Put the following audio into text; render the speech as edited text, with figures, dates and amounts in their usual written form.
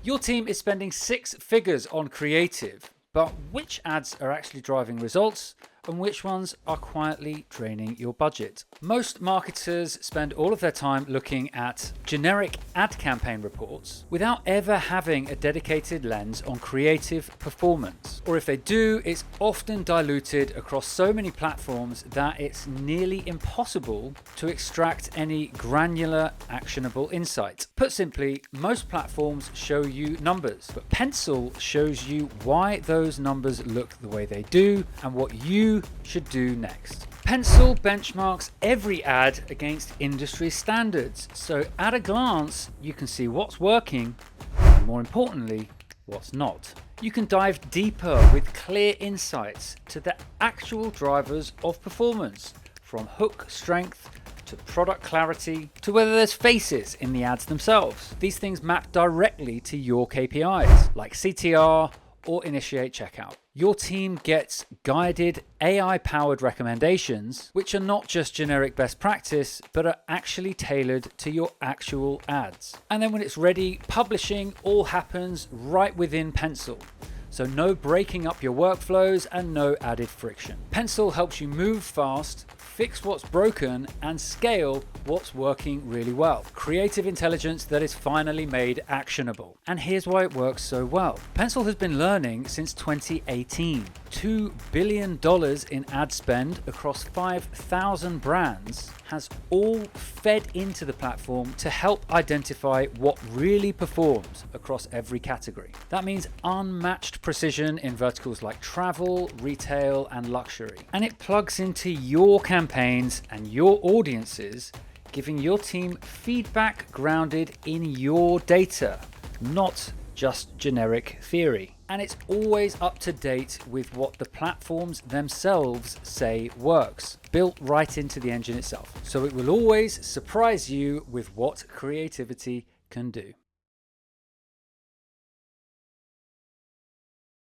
Your team is spending six figures on creative, but which ads are actually driving results and which ones are quietly draining your budget? Most marketers spend all of their time looking at generic ad campaign reports without ever having a dedicated lens on creative performance. Or if they do, it's often diluted across so many platforms that it's nearly impossible to extract any granular, actionable insight. Put simply, most platforms show you numbers, but Pencil shows you why those numbers look the way they do and what you should do next. Pencil benchmarks every ad against industry standards, so at a glance you can see what's working and, more importantly, what's not. You can dive deeper with clear insights to the actual drivers of performance, from hook strength to product clarity to whether there's faces in the ads themselves. These things map directly to your KPIs like CTR or Initiate Checkout. Your team gets guided AI-powered recommendations, which are not just generic best practice, but are actually tailored to your actual ads. And then when it's ready, publishing all happens right within Pencil. So no breaking up your workflows and no added friction. Pencil helps you move fast, fix what's broken, and scale what's working really well. Creative intelligence that is finally made actionable. And here's why it works so well. Pencil has been learning since 2018. $2 billion in ad spend across 5,000 brands has all fed into the platform to help identify what really performs across every category. That means unmatched precision in verticals like travel, retail, and luxury. And it plugs into your campaigns and your audiences, giving your team feedback grounded in your data, not just generic theory. And it's always up to date with what the platforms themselves say works, built right into the engine itself. So it will always surprise you with what creativity can do.